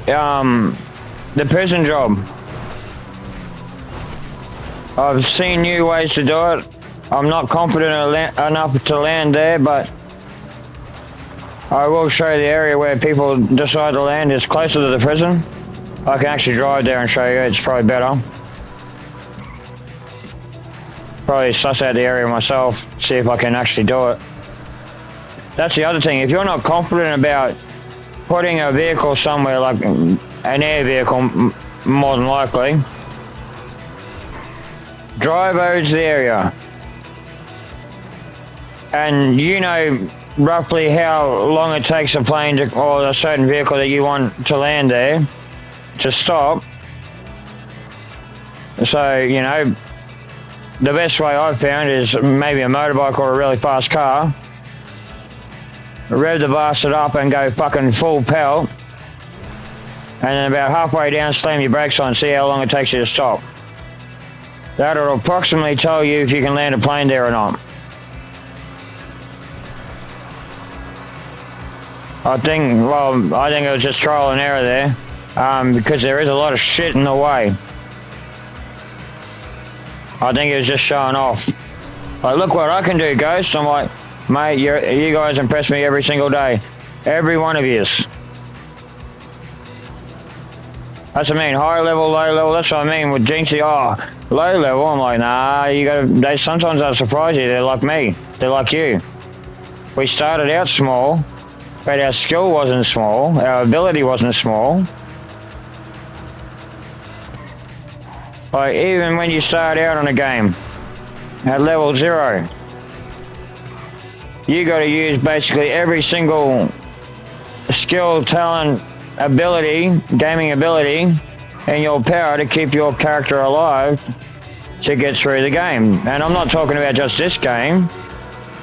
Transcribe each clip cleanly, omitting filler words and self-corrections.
the prison job. I've seen new ways to do it. I'm not confident enough to land there, but I will show you the area where people decide to land. It's closer to the prison. I can actually drive there and show you. It's probably better. Probably suss out the area myself, see if I can actually do it. That's the other thing. If you're not confident about putting a vehicle somewhere, like an air vehicle, more than likely, drive over to the area. And you know roughly how long it takes a plane to, or a certain vehicle that you want to land there, to stop. So, you know, the best way I've found is maybe a motorbike or a really fast car. Rev the bastard up and go fucking full pelt. And then about halfway down, slam your brakes on, see how long it takes you to stop. That'll approximately tell you if you can land a plane there or not. I think it was just trial and error there, because there is a lot of shit in the way. I think it was just showing off. Like, look what I can do, Ghost. I'm like, mate, you guys impress me every single day. Every one of yous. That's what I mean, high level, low level, that's what I mean with Jinxie. Oh, low level, I'm like, nah, they sometimes they'll surprise you, they're like me, they're like you. We started out small, but our skill wasn't small, our ability wasn't small. Like, even when you start out on a game, at level 0, you gotta use basically every single skill, talent, ability, gaming ability, and your power to keep your character alive to get through the game. And I'm not talking about just this game,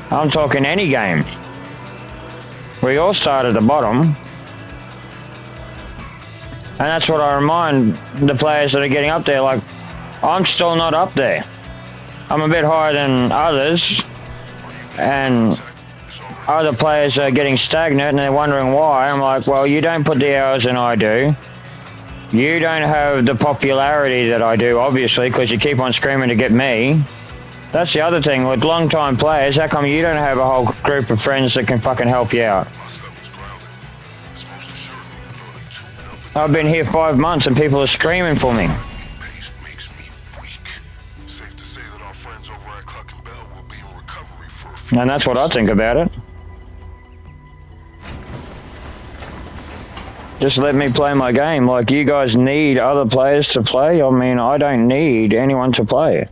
I'm talking any game. We all start at the bottom. And that's what I remind the players that are getting up there, like, I'm still not up there. I'm a bit higher than others, and other players are getting stagnant and they're wondering why. I'm like, well, you don't put the hours in I do. You don't have the popularity that I do, obviously, because you keep on screaming to get me. That's the other thing, with long-time players, how come you don't have a whole group of friends that can fucking help you out? I've been here 5 months and people are screaming for me. And that's what I think about it. Just let me play my game. Like, you guys need other players to play. I mean, I don't need anyone to play.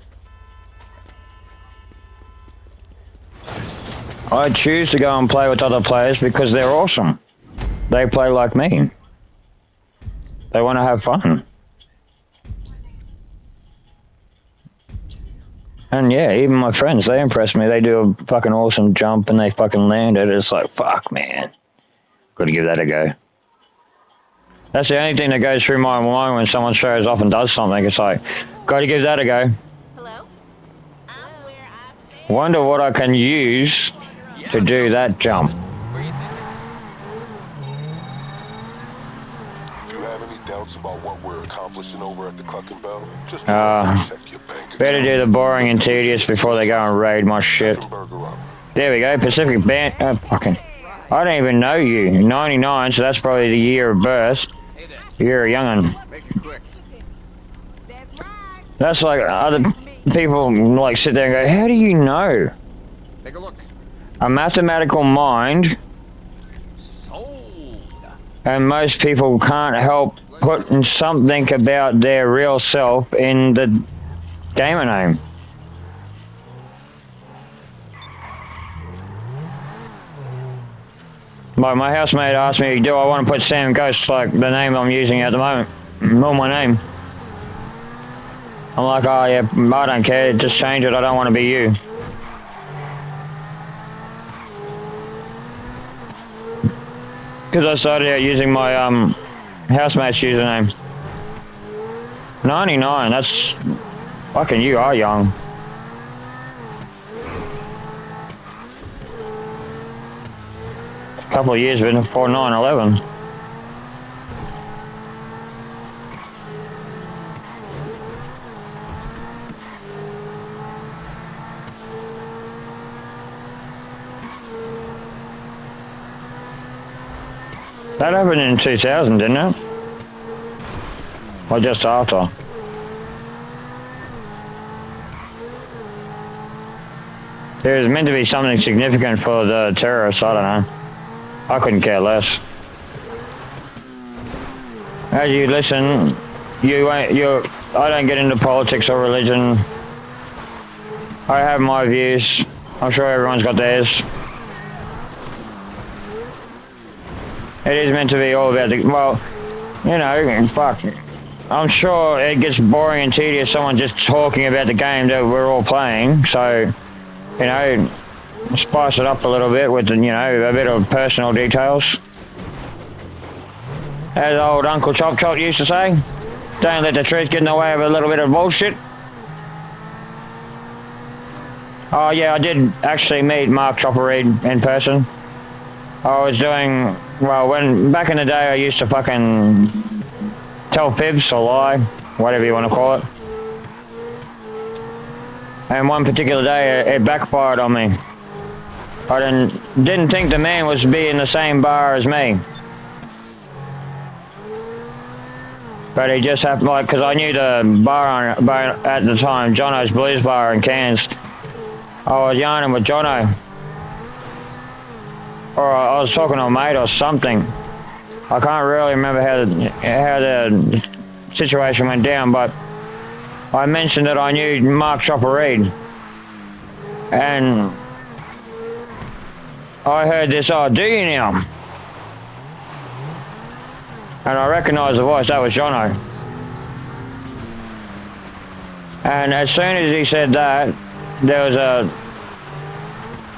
I choose to go and play with other players because they're awesome. They play like me. They want to have fun. And yeah, even my friends, they impress me. They do a fucking awesome jump and they fucking land it. It's like, fuck, man. Gotta give that a go. That's the only thing that goes through my mind when someone shows off and does something. It's like, gotta give that a go. Hello? Wonder what I can use to do that jump. Do you have any doubts about what we're accomplishing over at the Cluck and Bell? Just check your bank better do the boring and tedious before they go and raid my shit. There we go, Pacific Band. Oh, fucking. I don't even know you. 99, so that's probably the year of birth. You're a young'un. That's like other people like sit there and go, how do you know? Take a look. A mathematical mind. And most people can't help putting something about their real self in the gamer name. Like, my housemate asked me, do I want to put Sam Ghost, like the name I'm using at the moment, or my name? I'm like, oh yeah, I don't care, just change it, I don't want to be you. Because I started out using my housemate's username. 99, that's... fucking you are young. A couple of years before 9/11. That happened in 2000, didn't it? Or just after? There was meant to be something significant for the terrorists, I don't know. I couldn't care less. As you listen, I don't get into politics or religion. I have my views. I'm sure everyone's got theirs. It is meant to be all about the, well, you know, fuck. I'm sure it gets boring and tedious, someone just talking about the game that we're all playing, so, you know, spice it up a little bit with, you know, a bit of personal details. As old Uncle Chop Chop used to say, don't let the truth get in the way of a little bit of bullshit. Oh yeah, I did actually meet Mark Chopper Reed in person. I was doing, well, back in the day I used to fucking tell fibs or lie, whatever you want to call it. And one particular day it backfired on me. I didn't think the man was be in the same bar as me. But he just happened, like, because I knew the bar at the time, Jono's Blues Bar in Cairns. I was yarning with Jono. Or I was talking to a mate or something. I can't really remember how the situation went down, but I mentioned that I knew Mark Chopper Reed. And I heard this, oh, do you now? And I recognised the voice, that was Jono. And as soon as he said that, there was a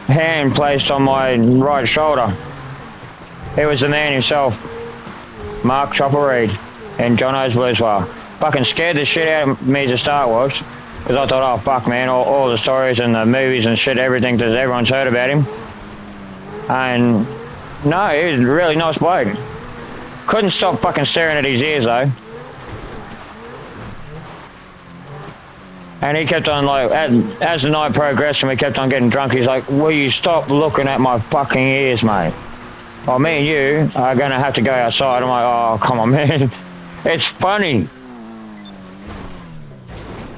hand placed on my right shoulder. It was the man himself, Mark Chopper Reed, in Jono's Blues Bar. Fucking scared the shit out of me to start with, because I thought, oh fuck man, all the stories and the movies and shit, everything that everyone's heard about him. And no, he was a really nice bloke. Couldn't stop fucking staring at his ears though. And he kept on, like, as the night progressed and we kept on getting drunk, he's like, will you stop looking at my fucking ears, mate? Well, me and you are going to have to go outside. I'm like, oh, come on, man. It's funny.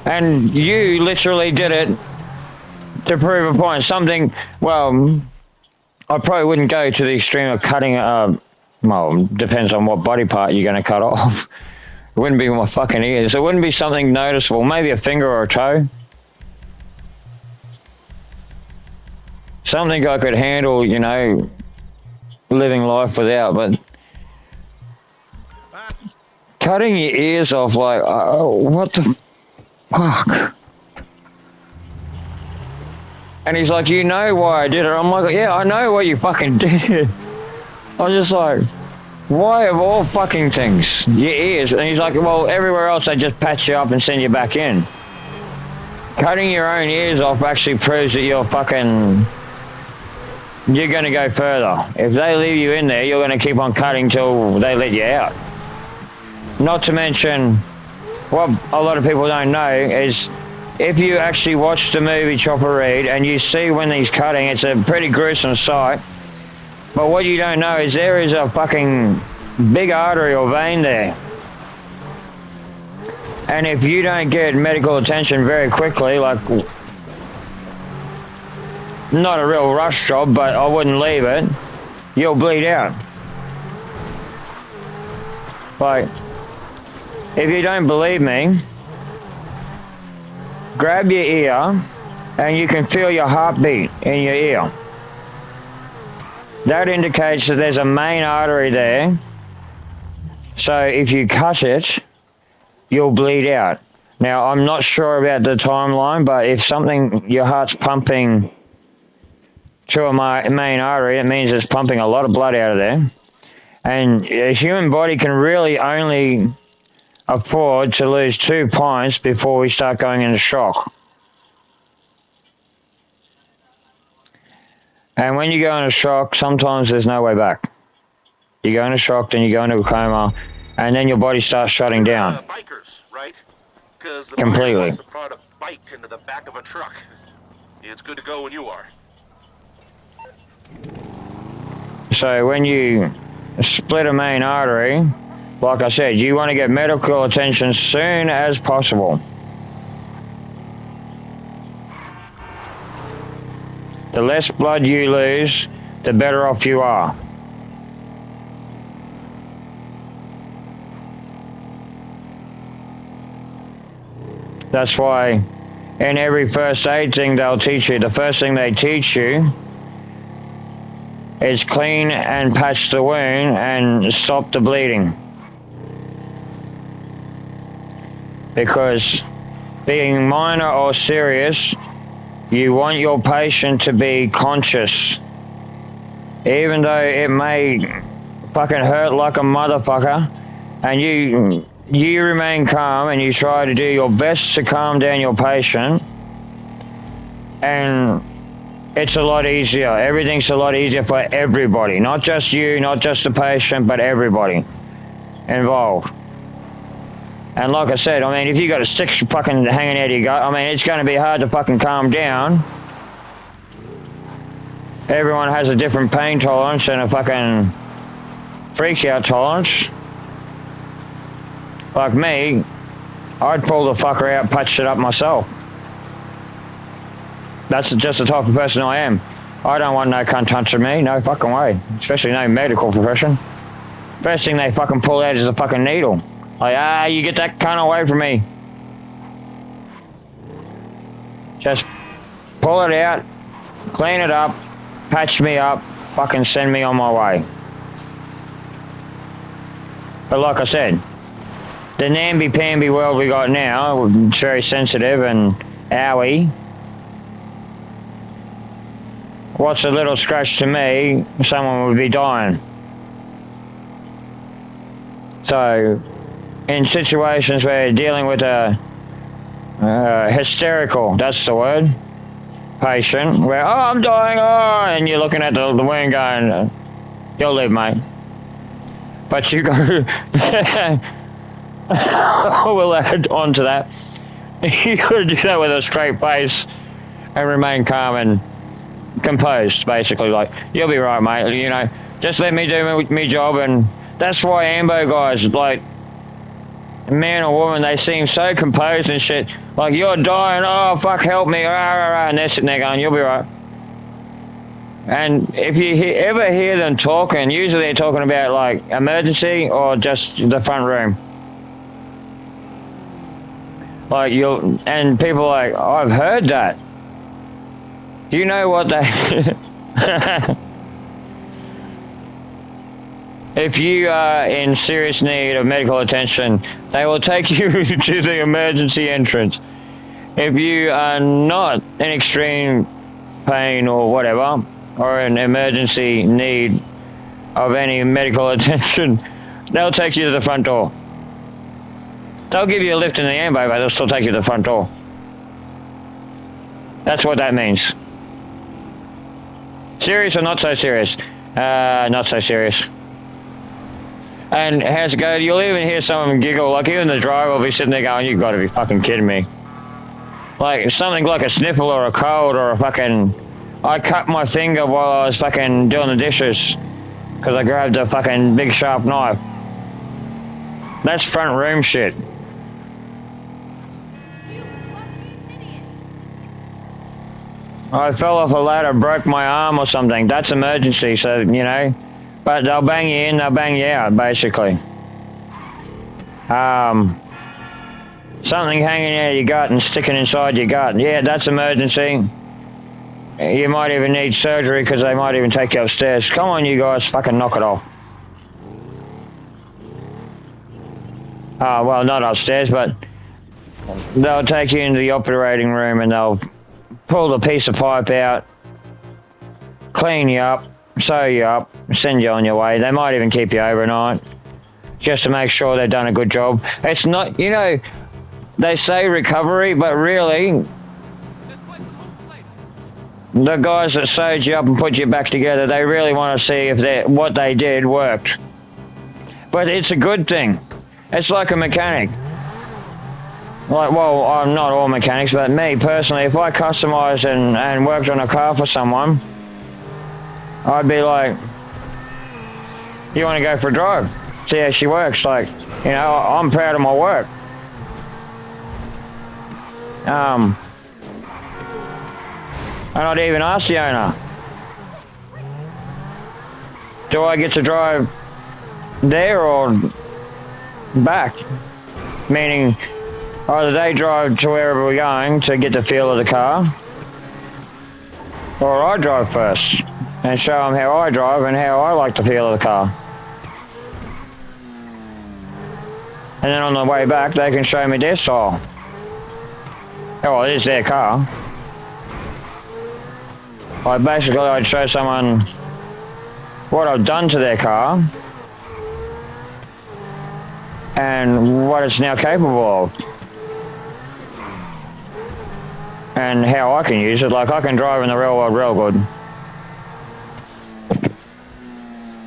And you literally did it to prove a point. Something, well, I probably wouldn't go to the extreme of cutting, well, depends on what body part you're going to cut off. It wouldn't be my fucking ears. It wouldn't be something noticeable. Maybe a finger or a toe. Something I could handle, you know, living life without, but cutting your ears off, like, oh, what the fuck? And he's like, you know why I did it? I'm like, yeah, I know why you fucking did. I was just like, why of all fucking things? Your ears. And he's like, well, everywhere else they just patch you up and send you back in. Cutting your own ears off actually proves that you're going to go further. If they leave you in there, you're going to keep on cutting till they let you out. Not to mention, what a lot of people don't know is, if you actually watch the movie Chopper Reed and you see when he's cutting, it's a pretty gruesome sight. But what you don't know is there is a fucking big artery or vein there. And if you don't get medical attention very quickly, like, not a real rush job, but I wouldn't leave it, you'll bleed out. Like, if you don't believe me, grab your ear and you can feel your heartbeat in your ear. That indicates that there's a main artery there. So if you cut it, you'll bleed out. Now, I'm not sure about the timeline, but if your heart's pumping to a main artery, it means it's pumping a lot of blood out of there. And a human body can really only afford to lose 2 pints before we start going into shock. And when you go into shock, sometimes there's no way back. You go into shock, then you go into a coma, and then your body starts shutting down. Bikers, right? Because the completely brought a bike into the back of a truck. It's good to go when you are. So when you split a main artery, like I said, you want to get medical attention soon as possible. The less blood you lose, the better off you are. That's why in every first aid thing they'll teach you, the first thing they teach you is clean and patch the wound and stop the bleeding. Because being minor or serious, you want your patient to be conscious. Even though it may fucking hurt like a motherfucker, and you remain calm and you try to do your best to calm down your patient, and it's a lot easier. Everything's a lot easier for everybody. Not just you, not just the patient, but everybody involved. And like I said, I mean, if you got a stick fucking hanging out of your gut, I mean, it's going to be hard to fucking calm down. Everyone has a different pain tolerance and a fucking freak out tolerance. Like me, I'd pull the fucker out, patch it up myself. That's just the type of person I am. I don't want no cunt touching me, no fucking way. Especially no medical profession. First thing they fucking pull out is a fucking needle. Like, you get that cunt away from me. Just pull it out, clean it up, patch me up, fucking send me on my way. But like I said, the namby-pamby world we got now, it's very sensitive and owie. What's a little scratch to me, someone would be dying. So, in situations where you're dealing with a hysterical, that's the word, patient, where, oh, I'm dying, oh, and you're looking at the wound going, you'll live, mate. But you go, we'll add on to that. You gotta do that with a straight face and remain calm and composed, basically. Like, you'll be right, mate, you know, just let me do my job. And that's why AMBO guys, like, man or woman, they seem so composed and shit. Like, you're dying, oh, fuck, help me, rah, rah, rah, and they're sitting there going, you'll be right. And if you ever hear them talking, usually they're talking about, like, emergency or just the front room. Like, and people are like, oh, I've heard that. Do you know what they... If you are in serious need of medical attention, they will take you to the emergency entrance. If you are not in extreme pain or whatever, or in emergency need of any medical attention, they'll take you to the front door. They'll give you a lift in the AMBO, but they'll still take you to the front door. That's what that means. Serious or not so serious? Not so serious. And how's it go? You'll even hear some of them giggle, like even the driver will be sitting there going, you've got to be fucking kidding me. Like something like a sniffle or a cold or a fucking... I cut my finger while I was fucking doing the dishes because I grabbed a fucking big sharp knife. That's front room shit. I fell off a ladder, broke my arm or something. That's emergency, so, you know. But they'll bang you in, they'll bang you out, basically. Something hanging out of your gut and sticking inside your gut. Yeah, that's emergency. You might even need surgery because they might even take you upstairs. Come on, you guys, fucking knock it off. Well, not upstairs, but they'll take you into the operating room and they'll pull the piece of pipe out, clean you up, sew you up, send you on your way. They might even keep you overnight just to make sure they've done a good job. It's not, you know, they say recovery, but really, the guys that sewed you up and put you back together, they really want to see if what they did worked. But it's a good thing. It's like a mechanic. Like, well, I'm not all mechanics, but me personally, if I customized and worked on a car for someone, I'd be like, you want to go for a drive, see how she works. Like, you know, I'm proud of my work. And I'd even ask the owner, do I get to drive there or back? Meaning, either they drive to wherever we're going to get the feel of the car, or I drive first and show them how I drive and how I like the feel of the car. And then on the way back, they can show me their style. Oh, it is their car. Like, basically, I'd show someone what I've done to their car and what it's now capable of. And how I can use it. Like, I can drive in the real world real good.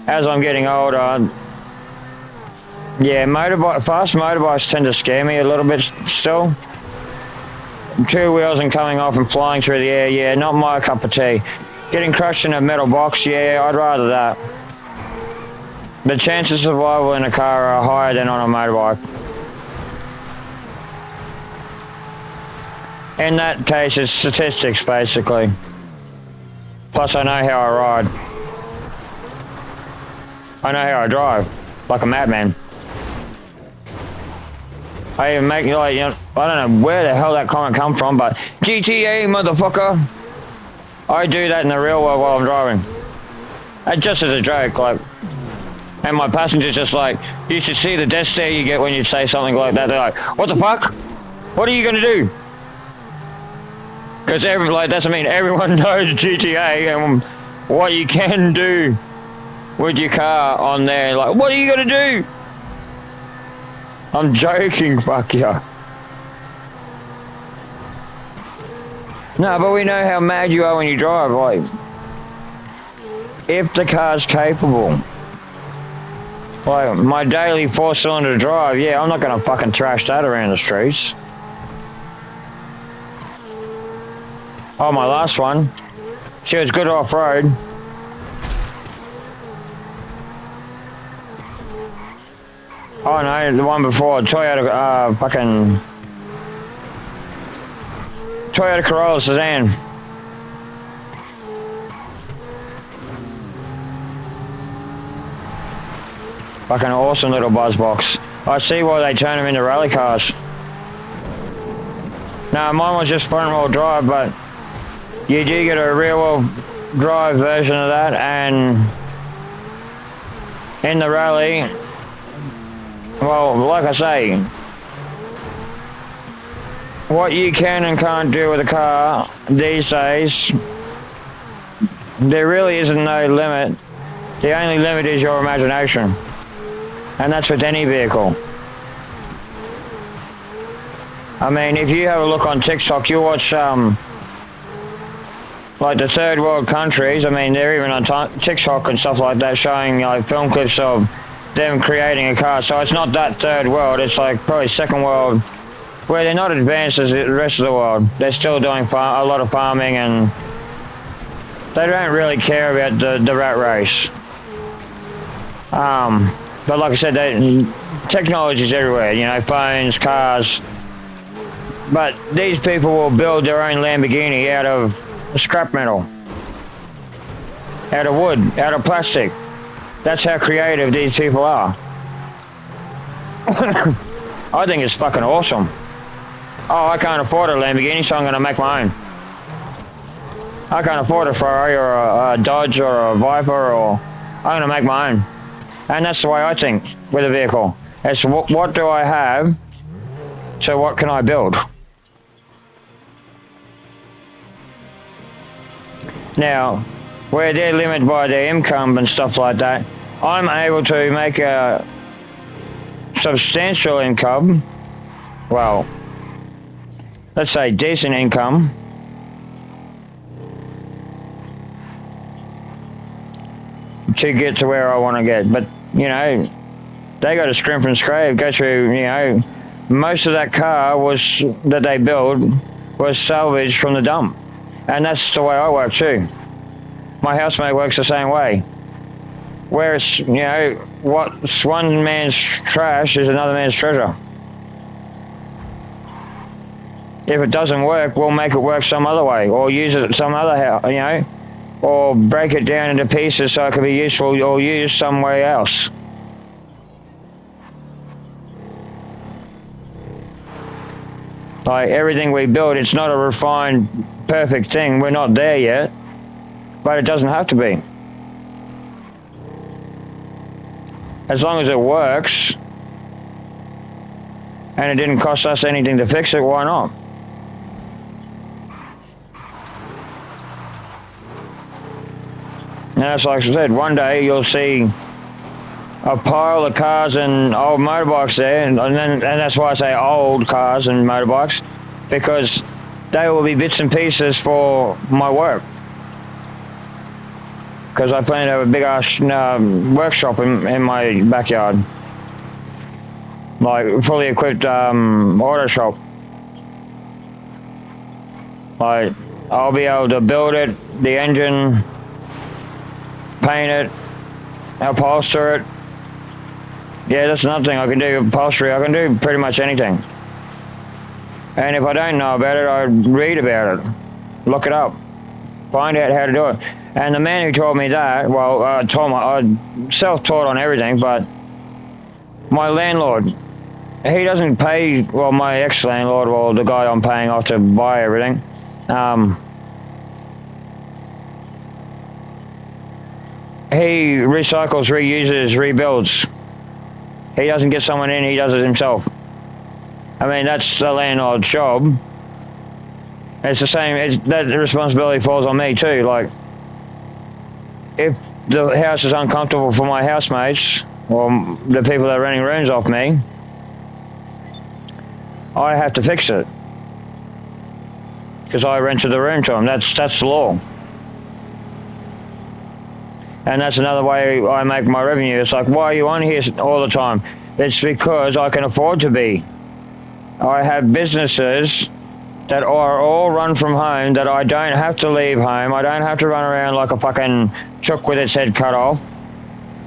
As I'm getting older, yeah, fast motorbikes tend to scare me a little bit still. 2 wheels and coming off and flying through the air, yeah, not my cup of tea. Getting crushed in a metal box, yeah, I'd rather that. The chances of survival in a car are higher than on a motorbike. In that case, it's statistics, basically. Plus, I know how I ride. I know how I drive, like a madman. I even make, like, you know, I don't know where the hell that comment come from, but GTA, motherfucker. I do that in the real world while I'm driving. And just as a joke, like, and my passenger's just like, you should see the death stare you get when you say something like that. They're like, what the fuck? What are you gonna do? Because that's, I mean, everyone knows GTA and what you can do with your car on there. Like, what are you gonna do? I'm joking, fuck ya. No, but we know how mad you are when you drive, like, if the car's capable. Like, my daily 4-cylinder drive, yeah, I'm not gonna fucking trash that around the streets. Oh, my last one, she was good off-road. Oh no, the one before, Toyota, Toyota Corolla sedan. Fucking awesome little buzz box. I see why they turn them into rally cars. No, mine was just front wheel drive, but you do get a rear wheel drive version of that, and in the rally, well, like I say, what you can and can't do with a car these days, there really isn't no limit. The only limit is your imagination. And that's with any vehicle. I mean, if you have a look on TikTok, you watch, like the third world countries, I mean, they're even on TikTok and stuff like that, showing like film clips of them creating a car. So it's not that third world, it's like probably second world, where they're not advanced as the rest of the world. They're still doing a lot of farming, and they don't really care about the rat race. But like I said, technology's everywhere, you know, phones, cars. But these people will build their own Lamborghini out of scrap metal, out of wood, out of plastic. That's how creative these people are. I think it's fucking awesome. Oh, I can't afford a Lamborghini, so I'm going to make my own. I can't afford a Ferrari or a Dodge or a Viper, or I'm going to make my own. And that's the way I think with a vehicle. It's what do I have, so what can I build? Now, where they're limited by their income and stuff like that, I'm able to make a substantial income, well, let's say decent income, to get to where I want to get. But, you know, they got to scrimp and scrape, go through, you know, most of that car that they built was salvaged from the dump. And that's the way I work too. My housemate works the same way. Whereas, you know, what's one man's trash is another man's treasure. If it doesn't work, we'll make it work some other way, or use it some other how, you know, or break it down into pieces so it can be useful or used somewhere else. Like everything we build, it's not a refined, perfect thing. We're not there yet, but it doesn't have to be. As long as it works, and it didn't cost us anything to fix it, why not? And that's like I said, one day you'll see a pile of cars and old motorbikes there, and that's why I say old cars and motorbikes, because they will be bits and pieces for my work. Because I plan to have a big ass workshop in my backyard, like fully equipped auto shop. Like I'll be able to build it, the engine, paint it, upholster it. Yeah, that's another thing I can do, upholstery. I can do pretty much anything. And if I don't know about it, I read about it, look it up, find out how to do it. And the man who taught me that, well, I self-taught on everything, but my landlord, he doesn't pay, well, my ex-landlord, well, the guy I'm paying off to buy everything, he recycles, reuses, rebuilds. He doesn't get someone in, he does it himself. I mean, that's the landlord's job. It's the same, that responsibility falls on me too. Like, if the house is uncomfortable for my housemates, or the people that are renting rooms off me, I have to fix it. Because I rented the room to them, that's the law. And that's another way I make my revenue. It's like, why are you on here all the time? It's because I can afford to be. I have businesses that are all run from home, that I don't have to leave home. I don't have to run around like a fucking chook with its head cut off.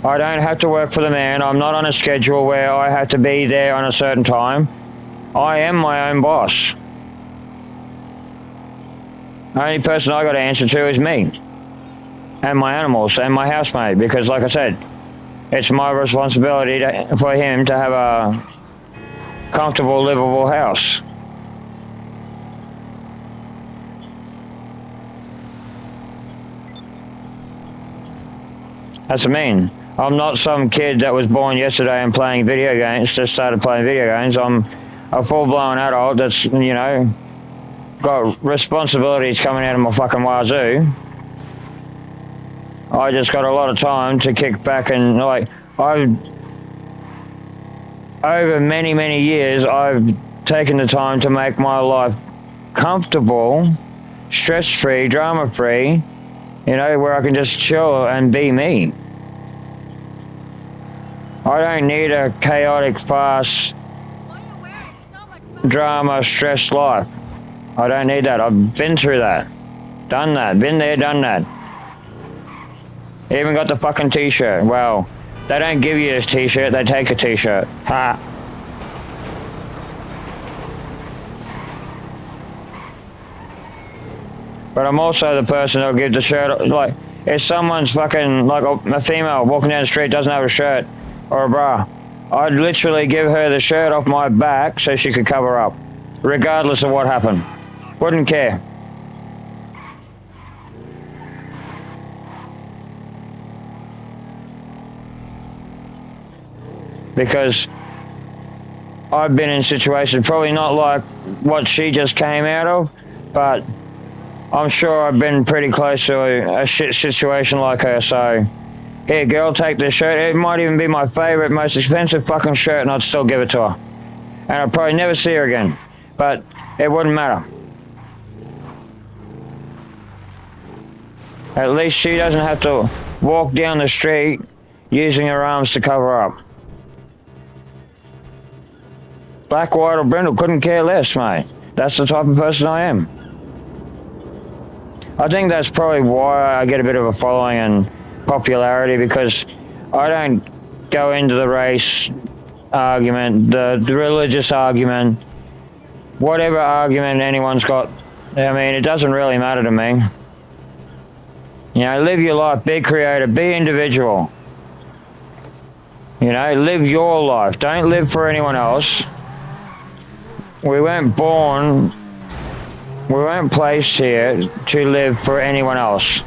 I don't have to work for the man. I'm not on a schedule where I have to be there on a certain time. I am my own boss. The only person I got to answer to is me. And my animals and my housemate, because like I said, it's my responsibility for him to have a comfortable, livable house. That's what I mean. I'm not some kid that was born yesterday and playing video games, just started playing video games. I'm a full-blown adult that's, you know, got responsibilities coming out of my fucking wazoo. I just got a lot of time to kick back and, like, over many, many years, I've taken the time to make my life comfortable, stress-free, drama-free, you know, where I can just chill and be me. I don't need a chaotic, fast, drama, stressed life. I don't need that. I've been through that. Done that. Been there, done that. Even got the fucking t-shirt. Well, they don't give you this t-shirt, they take a t-shirt. Ha! But I'm also the person that'll give the shirt, like, if someone's fucking, like a female walking down the street doesn't have a shirt or a bra, I'd literally give her the shirt off my back so she could cover up, regardless of what happened. Wouldn't care. Because I've been in situations, probably not like what she just came out of, but I'm sure I've been pretty close to a shit situation like her. So, here, girl, take this shirt. It might even be my favorite, most expensive fucking shirt, and I'd still give it to her. And I'd probably never see her again, but it wouldn't matter. At least she doesn't have to walk down the street using her arms to cover up. Black, white, or brindle, couldn't care less, mate. That's the type of person I am. I think that's probably why I get a bit of a following and popularity, because I don't go into the race argument, the religious argument, whatever argument anyone's got. I mean, it doesn't really matter to me. You know, live your life, be creative, be individual. You know, live your life. Don't live for anyone else. We weren't born, we weren't placed here to live for anyone else.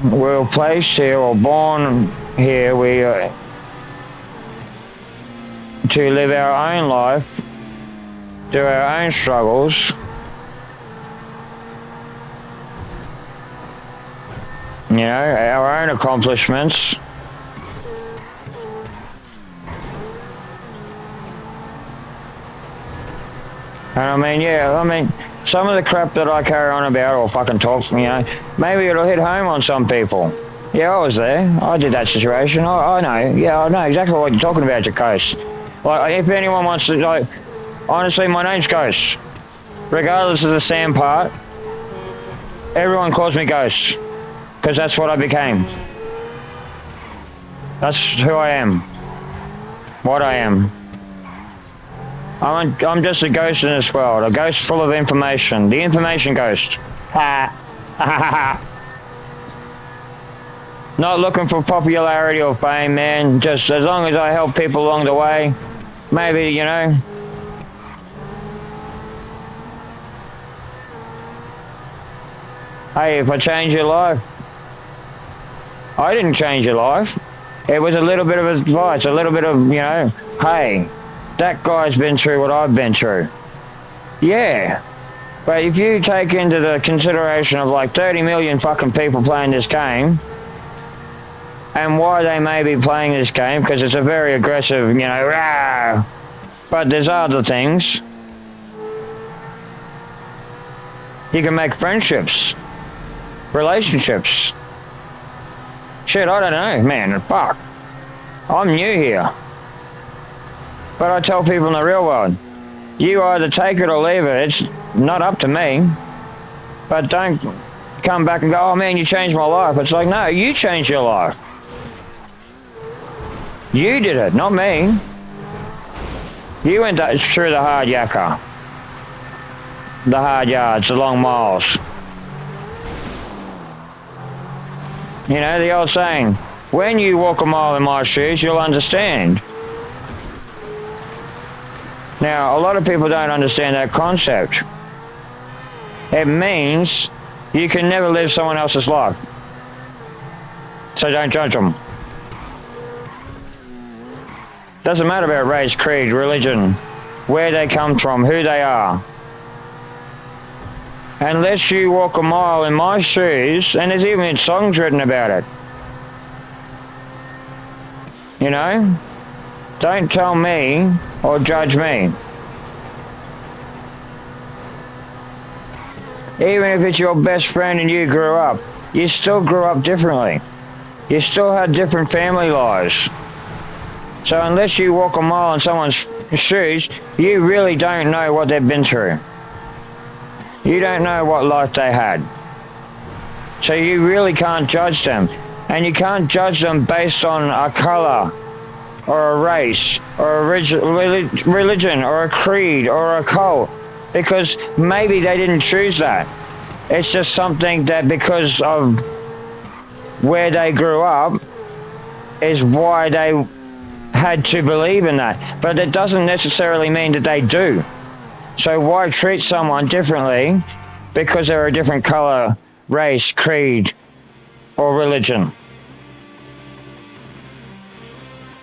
We were placed here or born here to live our own life, do our own struggles. You know, our own accomplishments. And I mean, yeah, I mean, some of the crap that I carry on about or fucking talk, you know, maybe it'll hit home on some people. Yeah, I was there. I did that situation. I know. Yeah, I know exactly what you're talking about, Ghost. Like, if anyone wants to, like, honestly, my name's Ghost. Regardless of the Sam part, everyone calls me Ghost. Because that's what I became. That's who I am. What I am. I'm just a ghost in this world. A ghost full of information. The information ghost. Ha. Ha. Not looking for popularity or fame, man. Just as long as I help people along the way. Maybe, you know. Hey, if I change your life. I didn't change your life. It was a little bit of advice, a little bit of, you know, hey, that guy's been through what I've been through. Yeah. But if you take into the consideration of like 30 million fucking people playing this game, and why they may be playing this game, because it's a very aggressive, you know, rah, but there's other things. You can make friendships, relationships. Shit, I don't know, man, fuck. I'm new here. But I tell people in the real world, you either take it or leave it. It's not up to me. But don't come back and go, oh man, you changed my life. It's like, no, you changed your life. You did it, not me. You went through the hard yakka. The hard yards, the long miles. You know, the old saying, when you walk a mile in my shoes, you'll understand. Now, a lot of people don't understand that concept. It means you can never live someone else's life. So don't judge them. Doesn't matter about race, creed, religion, where they come from, who they are. Unless you walk a mile in my shoes, and there's even songs written about it. You know? Don't tell me or judge me. Even if it's your best friend and you grew up, you still grew up differently. You still had different family lives. So unless you walk a mile in someone's shoes, you really don't know what they've been through. You don't know what life they had. So you really can't judge them. And you can't judge them based on a color, or a race, or a religion, or a creed, or a cult. Because maybe they didn't choose that. It's just something that because of where they grew up is why they had to believe in that. But it doesn't necessarily mean that they do. So why treat someone differently because they're a different color, race, creed, or religion?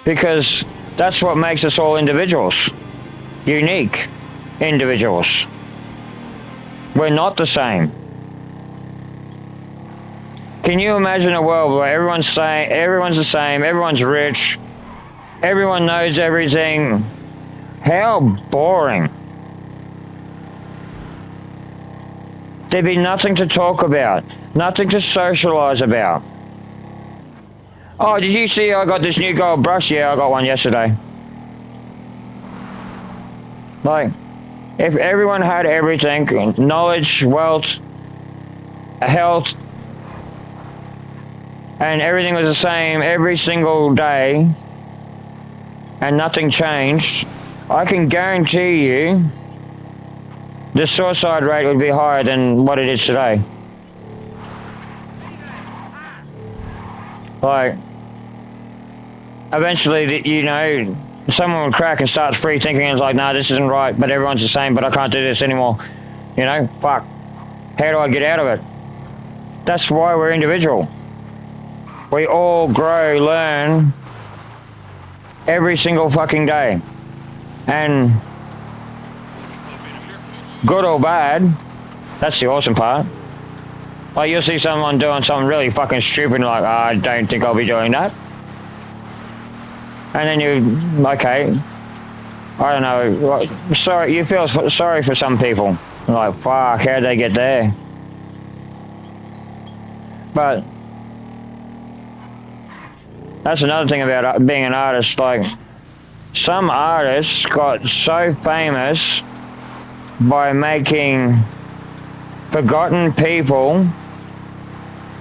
Because that's what makes us all individuals. Unique individuals. We're not the same. Can you imagine a world where everyone's the same, everyone's rich, everyone knows everything? How boring. There'd be nothing to talk about, nothing to socialize about. Oh, did you see I got this new gold brush? Yeah, I got one yesterday. Like, if everyone had everything, knowledge, wealth, health, and everything was the same every single day, and nothing changed, I can guarantee you the suicide rate would be higher than what it is today. Like, eventually, you know, someone would crack and start free thinking, and it's like, nah, this isn't right, but everyone's the same, but I can't do this anymore. You know, fuck. How do I get out of it? That's why we're individual. We all grow, learn, every single fucking day. And good or bad, that's the awesome part. Like, you'll see someone doing something really fucking stupid, like, oh, I don't think I'll be doing that. And then you, okay, I don't know, sorry, you feel sorry for some people. Like, fuck, how'd they get there? But that's another thing about being an artist. Like, some artists got so famous by making forgotten people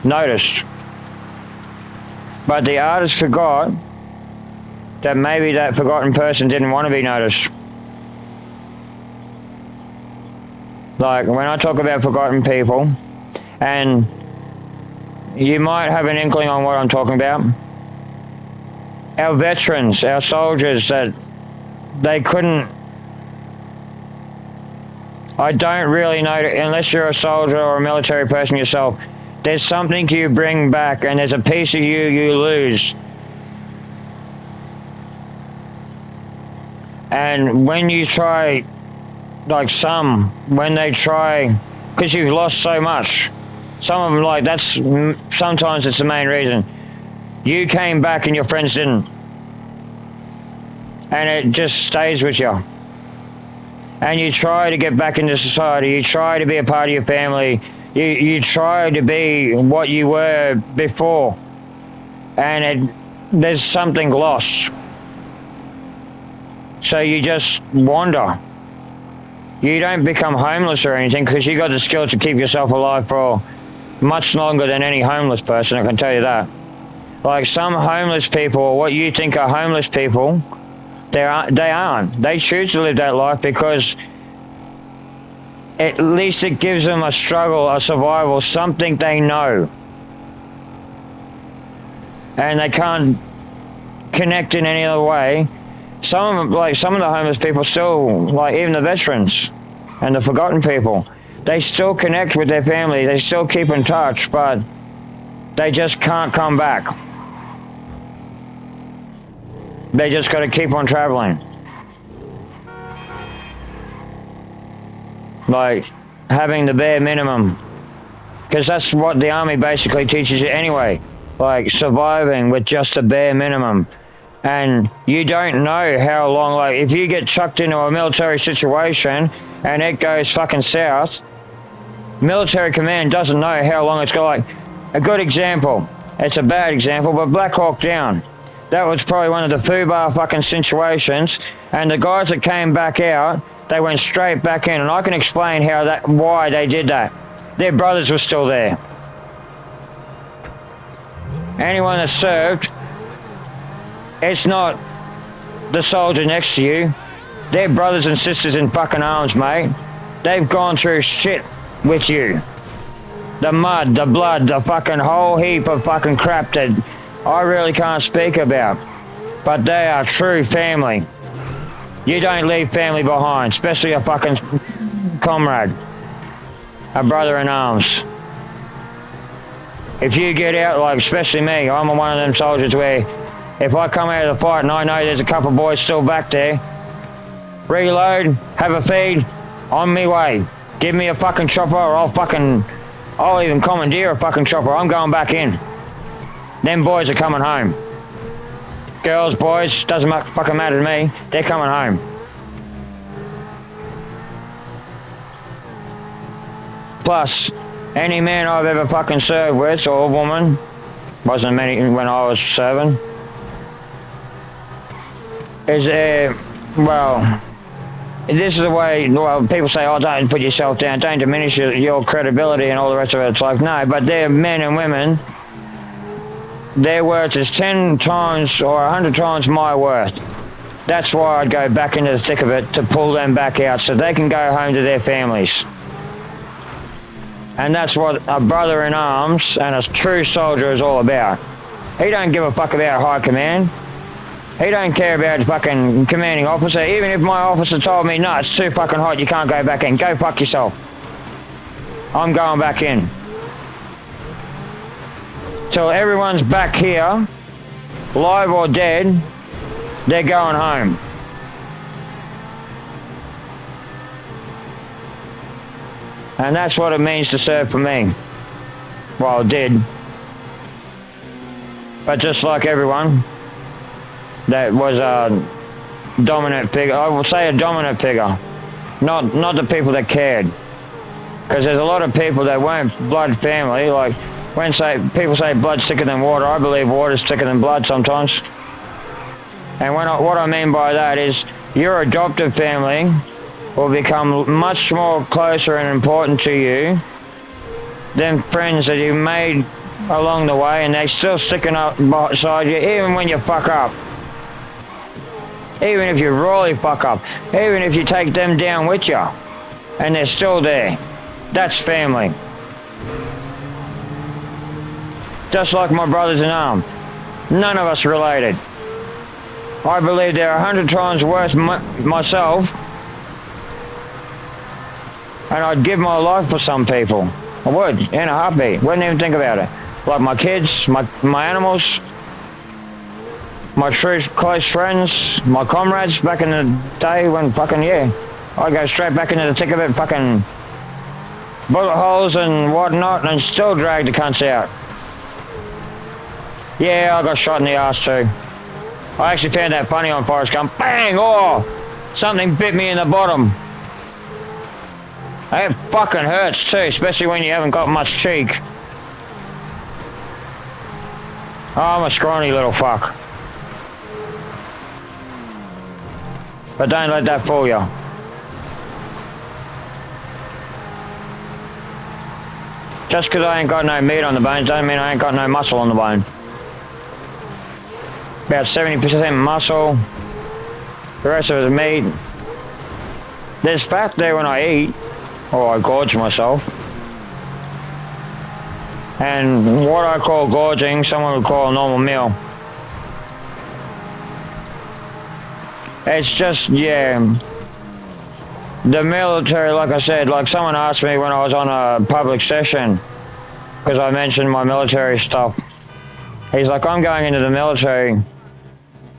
noticed. But the artist forgot that maybe that forgotten person didn't want to be noticed. Like, when I talk about forgotten people, and you might have an inkling on what I'm talking about. Our veterans, our soldiers, that they couldn't... I don't really know, unless you're a soldier or a military person yourself, there's something you bring back and there's a piece of you lose. And when you try, like when they try, because you've lost so much, some of them, like, that's, sometimes it's the main reason. You came back and your friends didn't. And it just stays with you. And you try to get back into society, you try to be a part of your family, you try to be what you were before. And there's something lost. So you just wander. You don't become homeless or anything, because you got the skills to keep yourself alive for much longer than any homeless person, I can tell you that. Like, some homeless people, or what you think are homeless people, they aren't. They choose to live that life because at least it gives them a struggle, a survival, something they know. And they can't connect in any other way. Some of them, like some of the homeless people still, like even the veterans and the forgotten people, they still connect with their family, they still keep in touch, but they just can't come back. They just got to keep on traveling. Like, having the bare minimum. Because that's what the army basically teaches you anyway. Like, surviving with just the bare minimum. And you don't know how long, like, if you get chucked into a military situation and it goes fucking south, military command doesn't know how long it's going. Like, a good example, it's a bad example, but Black Hawk Down. That was probably one of the FUBAR fucking situations, and the guys that came back out, they went straight back in, and I can explain why they did that. Their brothers were still there. Anyone that served, it's not the soldier next to you. They're brothers and sisters in fucking arms, mate. They've gone through shit with you. The mud, the blood, the fucking whole heap of fucking crap that I really can't speak about. But they are true family. You don't leave family behind, especially a fucking comrade. A brother in arms. If you get out, like especially me, I'm one of them soldiers where if I come out of the fight and I know there's a couple of boys still back there, reload, have a feed, on me way. Give me a fucking chopper or I'll even commandeer a fucking chopper. I'm going back in. Them boys are coming home. Girls, boys, doesn't fucking matter to me. They're coming home. Plus, any man I've ever fucking served with, or woman, wasn't many when I was serving, is well, this is the way, well, people say, oh, don't put yourself down, don't diminish your credibility and all the rest of it. It's like, no, but they're men and women their worth is 10 times or 100 times my worth. That's why I'd go back into the thick of it to pull them back out so they can go home to their families. And that's what a brother in arms and a true soldier is all about. He don't give a fuck about high command. He don't care about fucking commanding officer. Even if my officer told me, no, it's too fucking hot, you can't go back in. Go fuck yourself. I'm going back in. Till everyone's back here, live or dead, they're going home. And that's what it means to serve for me. Well, it did. But just like everyone that was a dominant figure, I will say a dominant figure, not the people that cared. Because there's a lot of people that weren't blood family, like when people say blood's thicker than water, I believe water's thicker than blood sometimes. And what I mean by that is your adoptive family will become much more closer and important to you than friends that you made along the way, and they're still sticking up beside you even when you fuck up. Even if you royally fuck up. Even if you take them down with you. And they're still there. That's family. Just like my brothers in arms. None of us related. I believe they're 100 times worth myself. And I'd give my life for some people. I would, in a heartbeat. Wouldn't even think about it. Like my kids, my animals, my true close friends, my comrades back in the day when fucking, yeah. I'd go straight back into the thick of it, fucking bullet holes and whatnot, and still drag the cunts out. Yeah, I got shot in the ass too. I actually found that funny on Forrest Gump. Bang! Oh! Something bit me in the bottom. It fucking hurts too, especially when you haven't got much cheek. Oh, I'm a scrawny little fuck. But don't let that fool you. Just because I ain't got no meat on the bones don't mean I ain't got no muscle on the bone. About 70% muscle. The rest of it is meat. There's fat there when I eat, or I gorge myself. And what I call gorging, someone would call a normal meal. It's just, yeah. The military, like I said, like someone asked me when I was on a public session, because I mentioned my military stuff. He's like, I'm going into the military.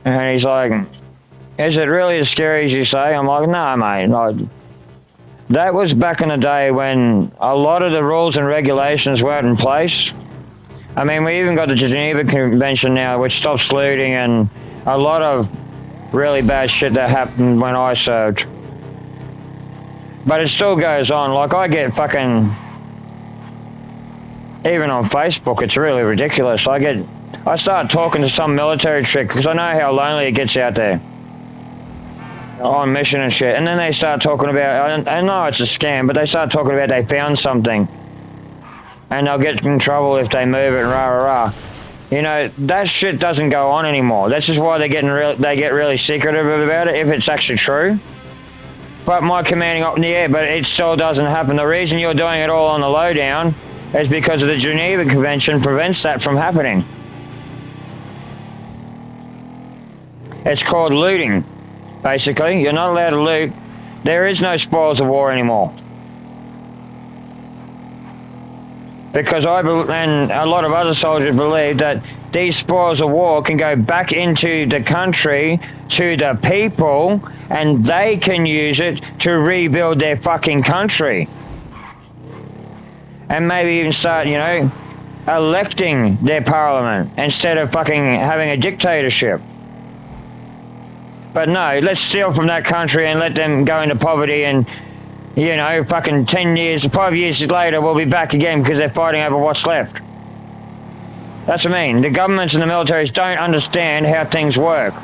And he's like, is it really as scary as you say? I'm like, no, mate. Like, that was back in the day when a lot of the rules and regulations weren't in place. I mean, we even got the Geneva Convention now, which stops looting and a lot of really bad shit that happened when I served. But it still goes on. Like, I get fucking... Even on Facebook, it's really ridiculous. I start talking to some military chick because I know how lonely it gets out there. On mission and shit. And then they start talking about... I know it's a scam, but they start talking about they found something. And they'll get in trouble if they move it and rah, rah, rah. You know, that shit doesn't go on anymore. That's just why they get really secretive about it, if it's actually true. But my commanding up in the air, but it still doesn't happen. The reason you're doing it all on the lowdown is because of the Geneva Convention prevents that from happening. It's called looting, basically. You're not allowed to loot. There is no spoils of war anymore. Because and a lot of other soldiers believe that these spoils of war can go back into the country, to the people, and they can use it to rebuild their fucking country. And maybe even start, you know, electing their parliament instead of fucking having a dictatorship. But no, let's steal from that country and let them go into poverty and, you know, fucking 5 years later we'll be back again because they're fighting over what's left. That's what I mean. The governments and the militaries don't understand how things work.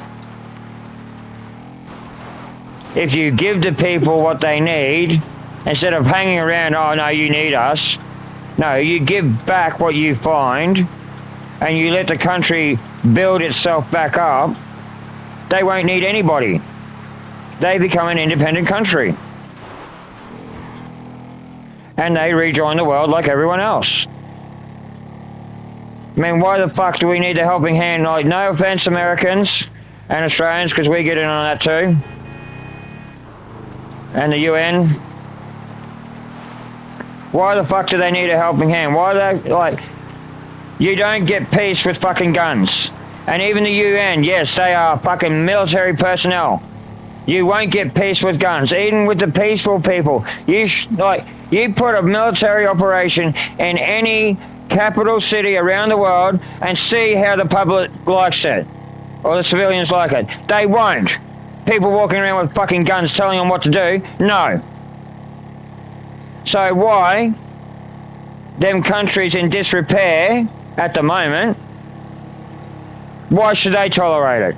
If you give the people what they need, instead of hanging around, oh no, you need us. No, you give back what you find, and you let the country build itself back up, they won't need anybody. They become an independent country. And they rejoin the world like everyone else. I mean, why the fuck do we need a helping hand? Like, no offense, Americans and Australians, because we get in on that too. And the UN. Why the fuck do they need a helping hand? Why do they, like, you don't get peace with fucking guns. And even the UN, yes, they are fucking military personnel. You won't get peace with guns, even with the peaceful people. You put a military operation in any capital city around the world and see how the public likes it, or the civilians like it. They won't. People walking around with fucking guns telling them what to do? No. So why them countries in disrepair at the moment, why should they tolerate it?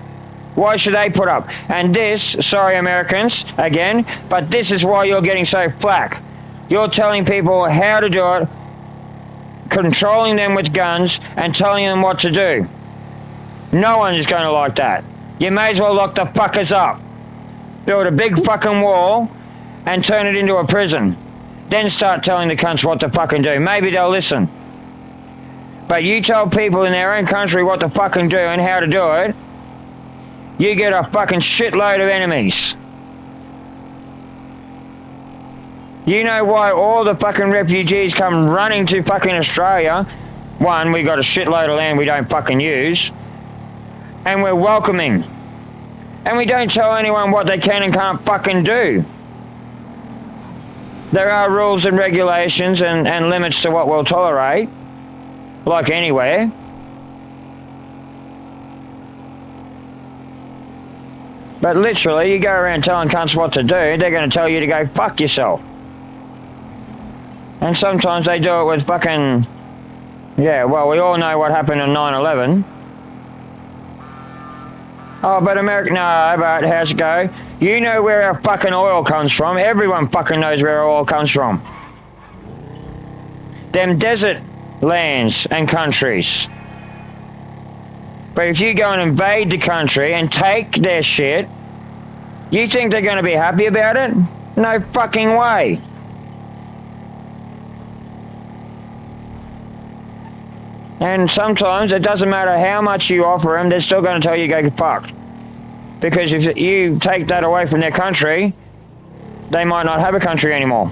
Why should they put up? And this, sorry Americans, again, but this is why you're getting so flack. You're telling people how to do it, controlling them with guns, and telling them what to do. No one is going to like that. You may as well lock the fuckers up. Build a big fucking wall and turn it into a prison. Then start telling the cunts what to fucking do. Maybe they'll listen. But you tell people in their own country what to fucking do and how to do it, you get a fucking shitload of enemies. You know why all the fucking refugees come running to fucking Australia? One, we got a shitload of land we don't fucking use. And we're welcoming. And we don't tell anyone what they can and can't fucking do. There are rules and regulations and limits to what we'll tolerate. Like anywhere. But literally, you go around telling cunts what to do, they're going to tell you to go fuck yourself. And sometimes they do it with fucking... Yeah, well, we all know what happened on 9/11. Oh, but America... No, but how's it go? You know where our fucking oil comes from. Everyone fucking knows where our oil comes from. Them desert lands and countries. But if you go and invade the country and take their shit, you think they're going to be happy about it? No fucking way. And sometimes it doesn't matter how much you offer them, they're still going to tell you go get fucked. Because if you take that away from their country, they might not have a country anymore.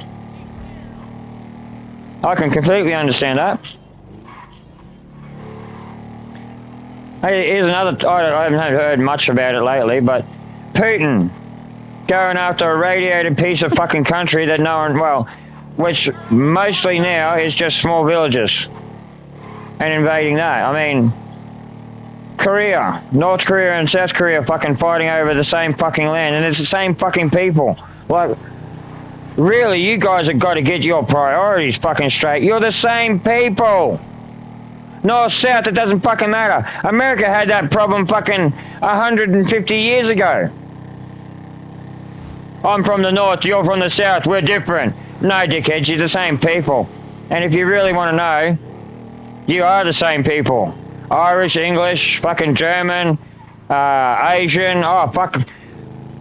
I can completely understand that. Hey, here's another, I haven't heard much about it lately, but Putin going after a radiated piece of fucking country that no one, well, which mostly now is just small villages, and invading that. I mean, Korea, North Korea and South Korea fucking fighting over the same fucking land, and it's the same fucking people. Like, really, you guys have got to get your priorities fucking straight. You're the same people. North, South, it doesn't fucking matter. America had that problem fucking 150 years ago. I'm from the North, you're from the South, we're different. No, dickheads, you're the same people. And if you really want to know, you are the same people. Irish, English, fucking German, Asian, oh, fuck.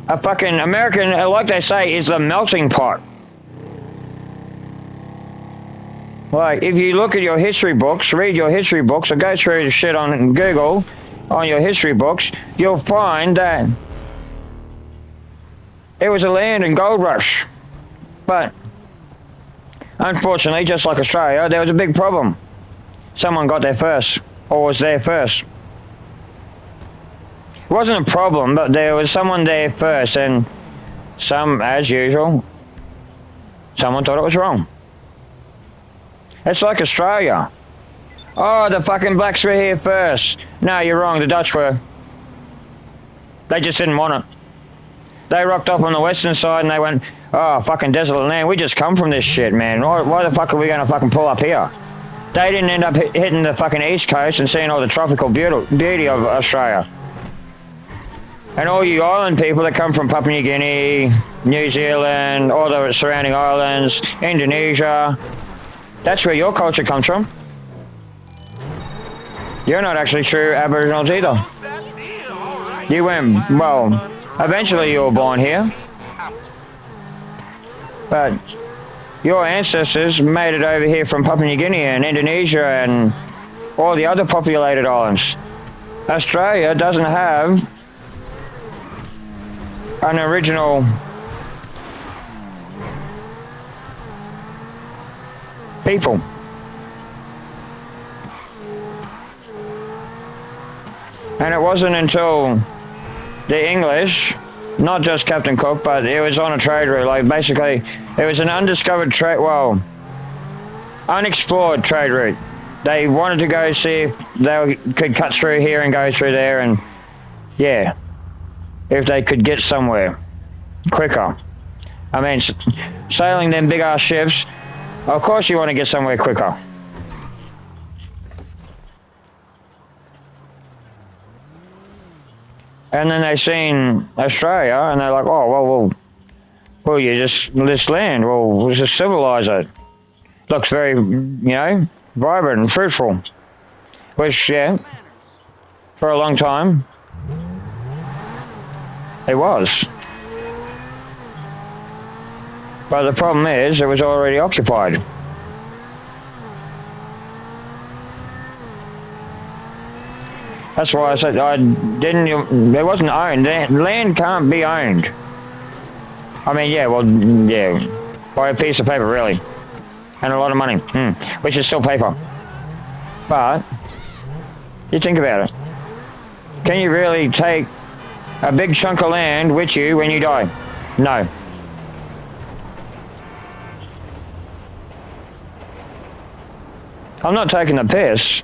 A fucking American, like they say, is the melting pot. Like, if you look at your history books, read your history books, or go through the shit on Google, on your history books, you'll find that it was a land and gold rush. But, unfortunately, just like Australia, there was a big problem. Someone got there first, or was there first. It wasn't a problem, but there was someone there first, and some, as usual, someone thought it was wrong. It's like Australia. Oh, the fucking blacks were here first. No, you're wrong, the Dutch were. They just didn't want it. They rocked up on the western side and they went, oh, fucking desolate land, we just come from this shit, man. Why the fuck are we going to fucking pull up here? They didn't end up hitting the fucking east coast and seeing all the tropical beauty of Australia. And all you island people that come from Papua New Guinea, New Zealand, all the surrounding islands, Indonesia, that's where your culture comes from. You're not actually true Aboriginals either. You went, well, eventually you were born here. But your ancestors made it over here from Papua New Guinea and Indonesia and all the other populated islands. Australia doesn't have an original people. And it wasn't until the English, not just Captain Cook, but it was on a trade route. Like basically, it was an undiscovered trade, well, unexplored trade route. They wanted to go see if they could cut through here and go through there, and yeah, if they could get somewhere quicker. I mean, sailing them big ass ships, of course you want to get somewhere quicker. And then they seen Australia, and they're like, oh, well, you just, this land, well, we'll just civilize it. Looks very, vibrant and fruitful. Which, yeah, for a long time, it was. But the problem is, it was already occupied. That's why I said it wasn't owned. Land can't be owned. I mean, yeah, by a piece of paper, really. And a lot of money, which is still paper. But, you think about it. Can you really take a big chunk of land with you when you die? No. I'm not taking the piss.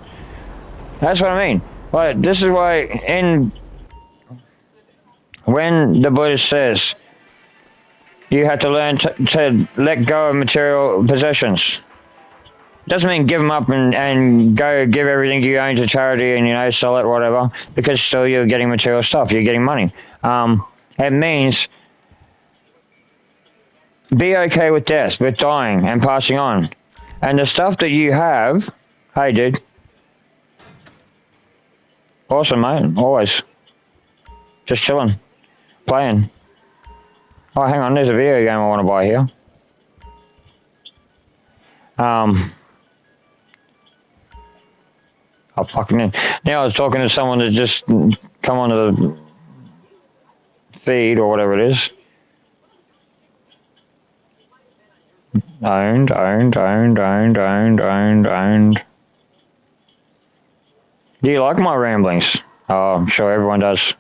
That's what I mean. But this is why when the Buddhist says you have to learn to let go of material possessions. Doesn't mean give them up and go give everything you own to charity and, sell it, whatever, because still you're getting material stuff, you're getting money. It means be okay with death, with dying and passing on. And the stuff that you have, hey dude. Awesome, mate, always. Just chilling, playing. Oh, hang on, there's a video game I want to buy here. Oh, fucking in. Now I was talking to someone that just come onto the feed or whatever it is. Owned. Do you like my ramblings? Oh, I'm sure everyone does.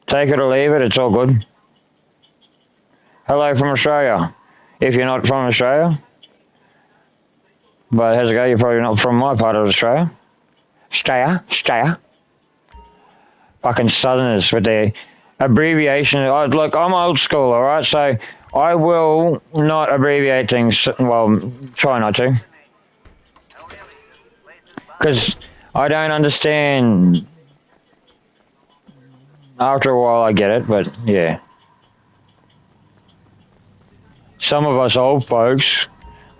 Take it or leave it, it's all good. Hello from Australia. If you're not from Australia. But how's it go? You're probably not from my part of Australia. Australia. Fucking Southerners with their abbreviation. Look, I'm old school, alright? So I will not abbreviate things. Well, try not to. Because I don't understand. After a while I get it, but yeah. Some of us old folks,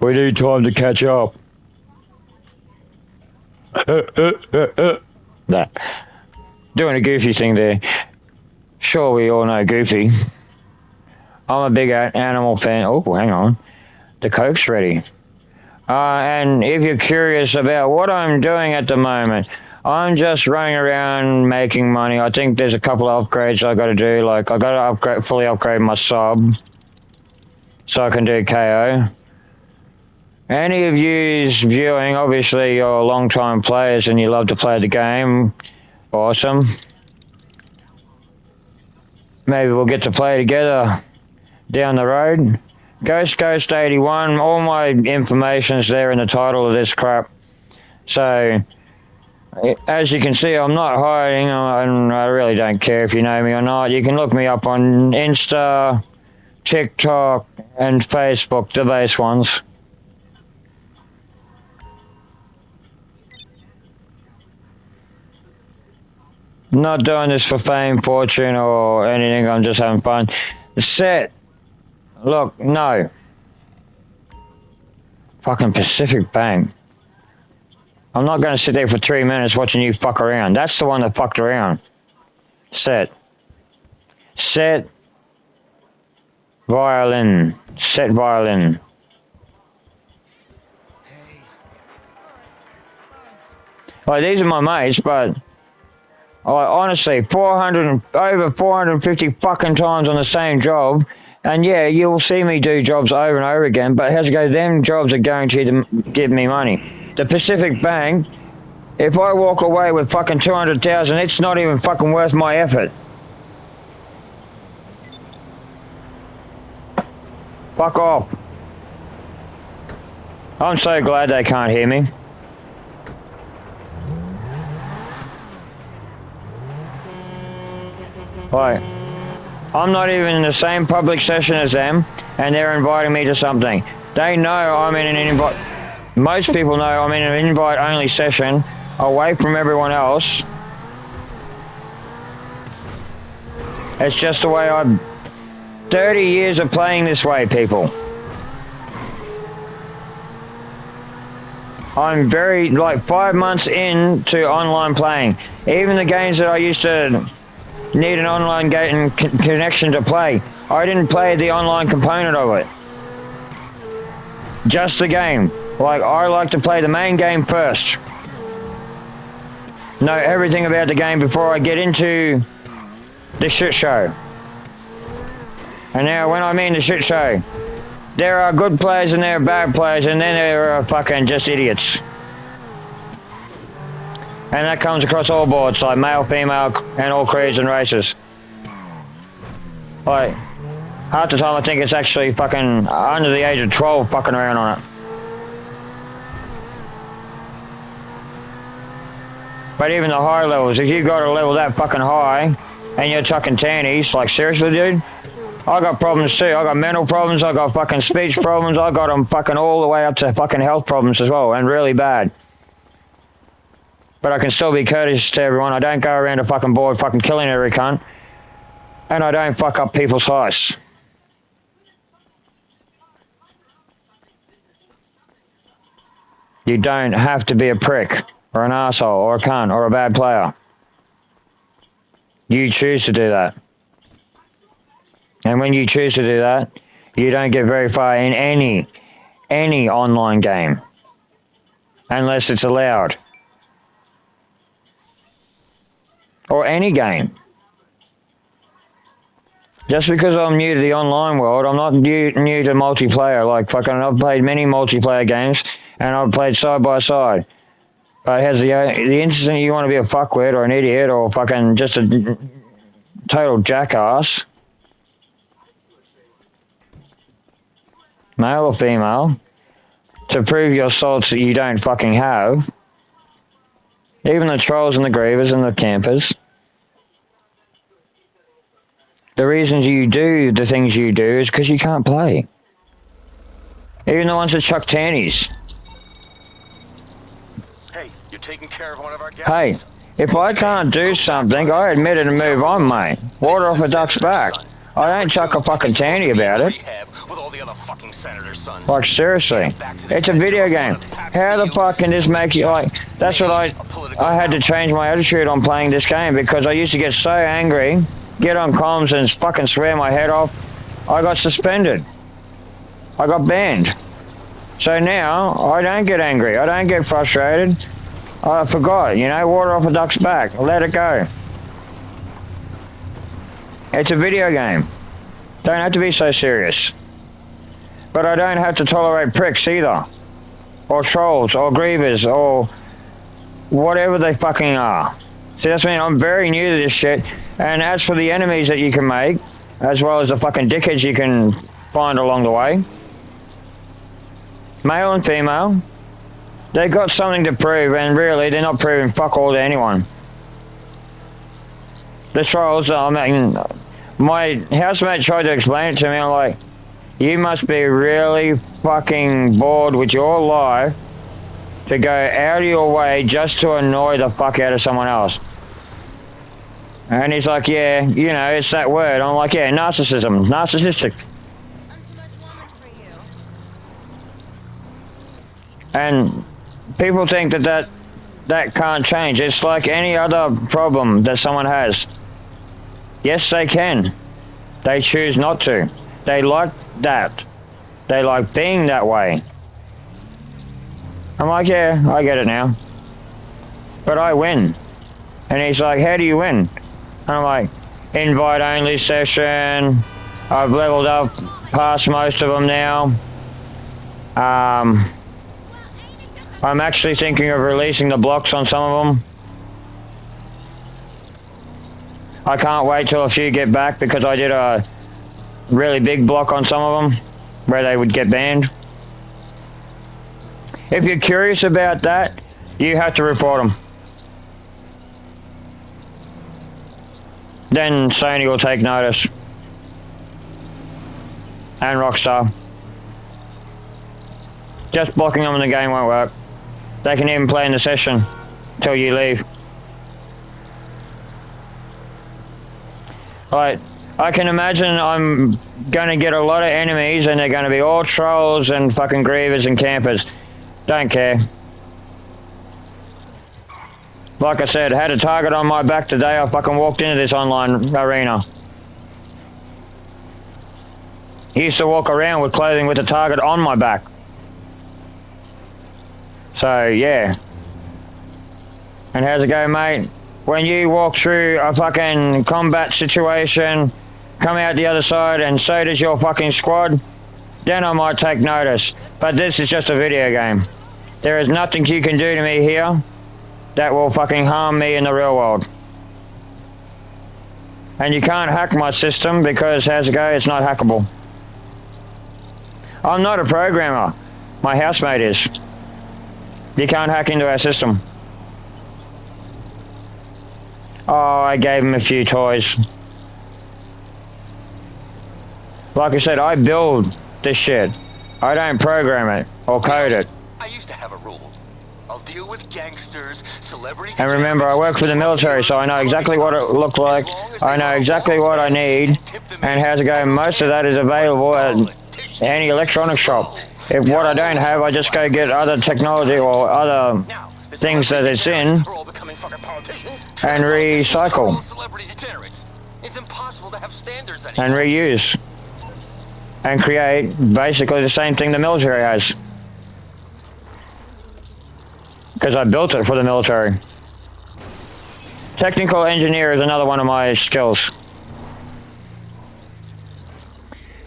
we need time to catch up. That. Doing a Goofy thing there. Sure, we all know Goofy. I'm a big animal fan. Oh, hang on. The Coke's ready. And if you're curious about what I'm doing at the moment, I'm just running around making money. I think there's a couple of upgrades I got to do. Like, I got to fully upgrade my sub so I can do KO. Any of yous viewing, obviously you're long-time players and you love to play the game. Awesome. Maybe we'll get to play together down the road. Ghost 81, all my information's there in the title of this crap. So, as you can see, I'm not hiding, and I really don't care if you know me or not. You can look me up on Insta, TikTok, and Facebook, the base ones. Not doing this for fame, fortune, or anything. I'm just having fun. Set. Look, no. Fucking Pacific Bank. I'm not going to sit there for 3 minutes watching you fuck around. That's the one that fucked around. Set. Set. Violin. Set violin. Like, these are my mates, but honestly, over 450 fucking times on the same job, and yeah, you'll see me do jobs over and over again, but how's it go? Them jobs are guaranteed to give me money. The Pacific Bank, if I walk away with fucking 200,000, it's not even fucking worth my effort. Fuck off. I'm so glad they can't hear me. Like, I'm not even in the same public session as them, and they're inviting me to something. They know I'm in an invite. Most people know I'm in an invite-only session, away from everyone else. It's just the way I'm. 30 years of playing this way, people. I'm very, like, 5 months into online playing. Even the games that I used to need an online connection to play, I didn't play the online component of it. Just the game. Like, I like to play the main game first. Know everything about the game before I get into the shit show. And now, when I mean the shit show, there are good players and there are bad players, and then there are fucking just idiots. And that comes across all boards, like male, female, and all creeds and races. Like, half the time I think it's actually fucking under the age of 12 fucking around on it. But even the high levels, if you got a level that fucking high, and you're chucking tannies, like seriously, dude, I got problems too. I got mental problems, I got fucking speech problems, I got them fucking all the way up to fucking health problems as well, and really bad. But I can still be courteous to everyone. I don't go around a fucking board fucking killing every cunt. And I don't fuck up people's heists. You don't have to be a prick, or an asshole, or a cunt, or a bad player. You choose to do that. And when you choose to do that, you don't get very far in any online game. Unless it's allowed. Or any game. Just because I'm new to the online world, I'm not new to multiplayer. Like, fucking, I've played many multiplayer games, and I've played side by side. But has the instant you want to be a fuckwit or an idiot or fucking just a total jackass, male or female, to prove your salts that you don't fucking have, even the trolls and the grievers and the campers, the reasons you do the things you do is because you can't play. Even the ones that chuck tannies. Hey, you're taking care of one of our guests? Hey, if I can't do something, I admit it and move on, mate. Water off a duck's back. I don't chuck a fucking tanny about it. Like, seriously. It's a video game. How the fuck can this make you, like, that's what I had to change my attitude on playing this game, because I used to get so angry, get on comms and fucking swear my head off. I got suspended. I got banned. So now, I don't get angry. I don't get frustrated. I forgot, you know, water off a duck's back. Let it go. It's a video game. Don't have to be so serious. But I don't have to tolerate pricks either. Or trolls, or grievers, or whatever they fucking are. See, that's what I mean. I'm very new to this shit. And as for the enemies that you can make, as well as the fucking dickheads you can find along the way, male and female, they've got something to prove, and really, they're not proving fuck all to anyone. The trolls, I mean, my housemate tried to explain it to me. I'm like, you must be really fucking bored with your life to go out of your way just to annoy the fuck out of someone else. And he's like, yeah, you know, it's that word. I'm like, yeah, narcissism, narcissistic. I'm too much woman for you. And people think that that can't change. It's like any other problem that someone has. Yes, they can. They choose not to. They like that. They like being that way. I'm like, yeah, I get it now. But I win. And he's like, how do you win? And I'm like, invite only session. I've leveled up past most of them now. I'm actually thinking of releasing the blocks on some of them. I can't wait till a few get back because I did a really big block on some of them where they would get banned. If you're curious about that, you have to report them. Then Sony will take notice. And Rockstar. Just blocking them in the game won't work. They can even play in the session till you leave. Like, I can imagine I'm gonna get a lot of enemies and they're gonna be all trolls and fucking grievers and campers. Don't care. Like I said, had a target on my back today. I fucking walked into this online arena. Used to walk around with clothing with a target on my back. So, yeah. And how's it going, mate? When you walk through a fucking combat situation, come out the other side, and so does your fucking squad, then I might take notice. But this is just a video game. There is nothing you can do to me here that will fucking harm me in the real world. And you can't hack my system because, how's it go, it's not hackable. I'm not a programmer. My housemate is. You can't hack into our system. Oh, I gave him a few toys. Like I said, I build this shit. I don't program it or code it. I used to have a rule. I'll deal with gangsters, celebrity. And remember, I work for the military, so I know exactly what it looked like. I know exactly what I need and how to go. Most of that is available at any electronics shop. If what I don't have, I just go get other technology or other things that it's in and recycle and reuse and create basically the same thing the military has. Because I built it for the military. Technical engineer is another one of my skills.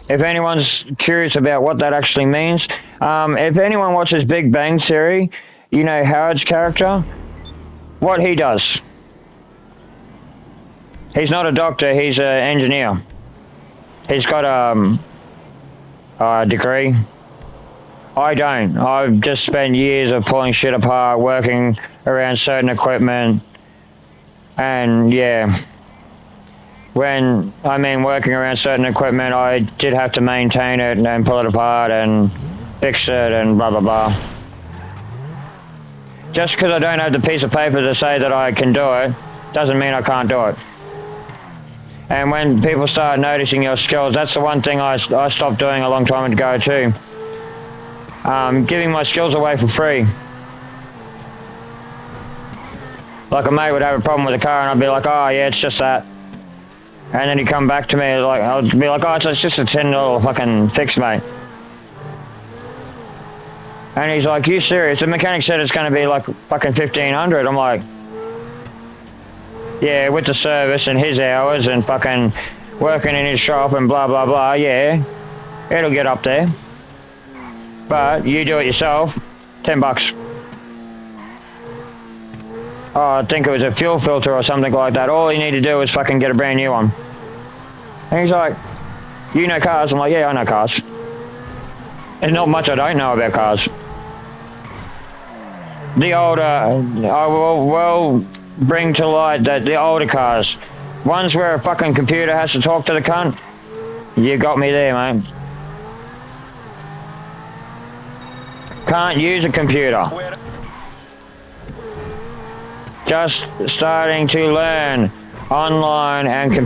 If anyone's curious about what that actually means, if anyone watches Big Bang Theory, you know Howard's character, what he does. He's not a doctor, he's an engineer. He's got a degree. I don't. I've just spent years of pulling shit apart, working around certain equipment, and yeah. When I mean working around certain equipment, I did have to maintain it and pull it apart and fix it and blah blah blah. Just because I don't have the piece of paper to say that I can do it, doesn't mean I can't do it. And when people start noticing your skills, that's the one thing I stopped doing a long time ago too. Giving my skills away for free. Like a mate would have a problem with a car and I'd be like, oh yeah, it's just that. And then he'd come back to me, like, I would be like, oh, it's just a $10 fucking fix, mate. And he's like, you serious? The mechanic said it's going to be like fucking $1,500. I'm like, yeah, with the service and his hours and fucking working in his shop and blah, blah, blah, yeah, it'll get up there. But you do it yourself, $10. Oh, I think it was a fuel filter or something like that. All you need to do is fucking get a brand new one. And he's like, you know cars? I'm like, yeah, I know cars. There's not much I don't know about cars. The older, I will bring to light that the older cars, ones where a fucking computer has to talk to the cunt, you got me there, mate. Can't use a computer. Just starting to learn online and computer.